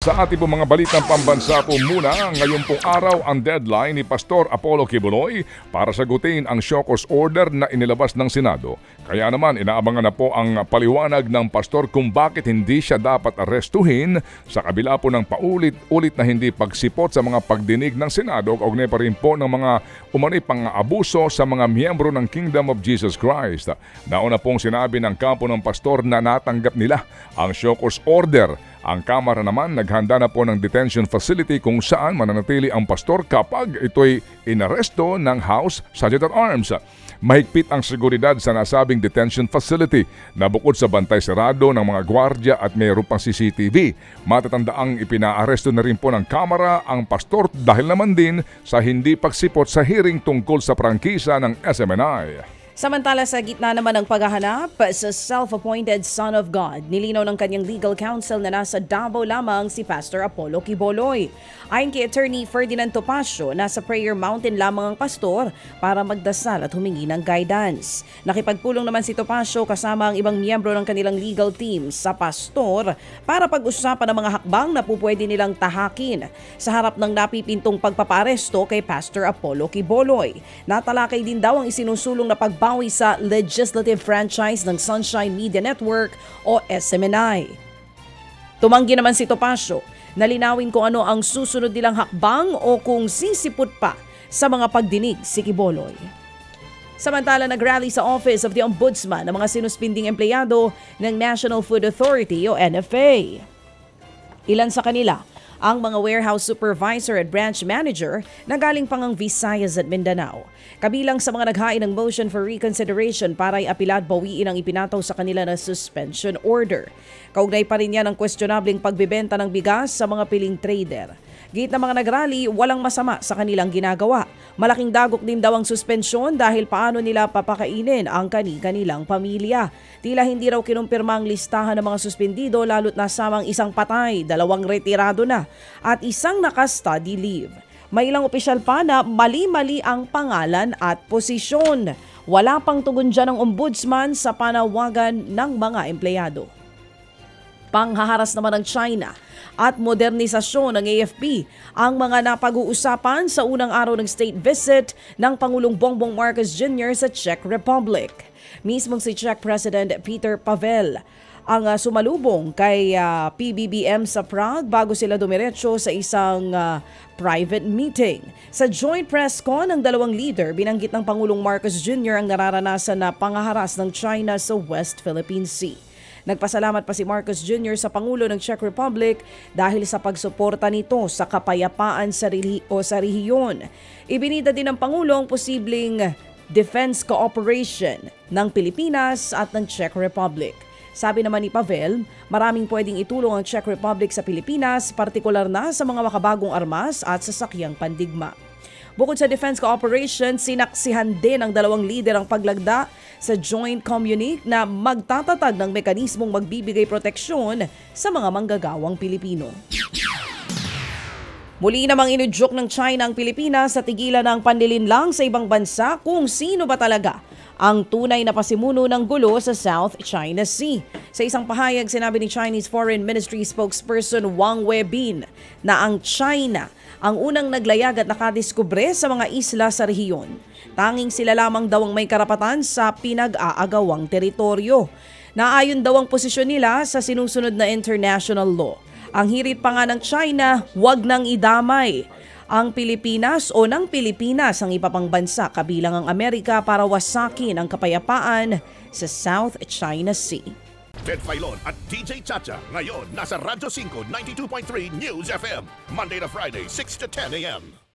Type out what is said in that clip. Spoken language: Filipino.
Sa ating pong mga balitang pambansa po muna, ngayon pong araw ang deadline ni Pastor Apollo Kibuloy para sagutin ang show cause order na inilabas ng Senado. Kaya naman inaabangan na po ang paliwanag ng pastor kung bakit hindi siya dapat arestuhin sa kabila po ng paulit-ulit na hindi pagsipot sa mga pagdinig ng Senado kaugnay pa rin po ng mga umano'y pang-abuso sa mga miyembro ng Kingdom of Jesus Christ. Nauna pong sinabi ng kampo ng pastor na natanggap nila ang show cause order. Ang Kamara naman naghanda na po ng detention facility kung saan mananatili ang pastor kapag ito'y inaresto ng House Sergeant at Arms. Mahigpit ang seguridad sa nasabing detention facility na bukod sa bantay sarado ng mga gwardya at mayroon pang CCTV. Matatandaang ipinaaresto na rin po ng Kamara ang pastor dahil naman din sa hindi pagsipot sa hearing tungkol sa prangkisa ng SMNI. Samantala sa gitna naman ng paghahanap sa self-appointed Son of God, nilinaw ng kanyang legal counsel na nasa Davao lamang si Pastor Apollo Kibuloy. Ayon kay Attorney Ferdinand Topacio, nasa Prayer Mountain lamang ang pastor para magdasal at humingi ng guidance. Nakipagpulong naman si Topacio kasama ang ibang miyembro ng kanilang legal team sa pastor para pag-usapan ng mga hakbang na pupwede nilang tahakin sa harap ng napipintong pagpaparesto kay Pastor Apollo Kibuloy. Natalakay din daw ang isinusulong na pagbawi sa legislative franchise ng Sunshine Media Network o SMNI. Tumanggi naman si Topacio na linawin kung ano ang susunod nilang hakbang o kung sisipot pa sa mga pagdinig si Kibuloy. Samantala nag-rally sa Office of the Ombudsman ang mga sinuspinding empleyado ng National Food Authority o NFA. Ilan sa kanila ang mga warehouse supervisor at branch manager na galing pangang Visayas at Mindanao. Kabilang sa mga naghain ng motion for reconsideration para iapila at bawiin ang ipinataw sa kanila na suspension order. Kaugnay pa rin yan ang questionableng pagbebenta ng bigas sa mga piling trader. Gate ng mga nagrally, walang masama sa kanilang ginagawa. Malaking dagok din daw ang suspensyon dahil paano nila papakainin ang kanilang pamilya. Tila hindi raw kinumpirma ang listahan ng mga suspendido lalo't nasamang isang patay, 2 retirado na at isang naka-study leave. May ilang opisyal pa na mali-mali ang pangalan at posisyon. Wala pang tugon dyan ng ombudsman sa panawagan ng mga empleyado. Panghaharas naman ng China at modernisasyon ng AFP ang mga napag-uusapan sa unang araw ng state visit ng Pangulong Bongbong Marcos Jr. sa Czech Republic. Mismong si Czech President Peter Pavel ang sumalubong kay PBBM sa Prague bago sila dumiretso sa isang private meeting. Sa joint press con ng dalawang leader, binanggit ng Pangulong Marcos Jr. ang nararanasan na pangaharas ng China sa West Philippine Sea. Nagpasalamat pa si Marcos Jr. sa Pangulo ng Czech Republic dahil sa pagsuporta nito sa kapayapaan sa rehiyon. Ibinida din ng Pangulo ang posibleng defense cooperation ng Pilipinas at ng Czech Republic. Sabi naman ni Pavel, maraming pwedeng itulong ang Czech Republic sa Pilipinas, partikular na sa mga makabagong armas at sasakyang pandigma. Bukod sa defense cooperation, sinaksihan din ng dalawang lider ang paglagda sa joint communique na magtatatag ng mekanismong magbibigay proteksyon sa mga manggagawang Pilipino. Muli namang inudyok ng China ang Pilipinas sa tigilan ng panlilinlang sa ibang bansa kung sino ba talaga ang tunay na pasimuno ng gulo sa South China Sea. Sa isang pahayag, sinabi ni Chinese Foreign Ministry spokesperson Wang Weibin na ang China ang unang naglayag at nakadiskubre sa mga isla sa rehiyon. Tanging sila lamang daw ang may karapatan sa pinag-aagawang teritoryo. Naayon daw ang posisyon nila sa sinusunod na international law. Ang hirit pa nga ng China, huwag nang idamay ang Pilipinas o ng Pilipinas ang iba pang bansa kabilang ang Amerika para wasakin ang kapayapaan sa South China Sea. Ted Filon at DJ Chacha ngayon nasa Radyo 5 92.3 News FM Monday to Friday 6 to 10 a.m.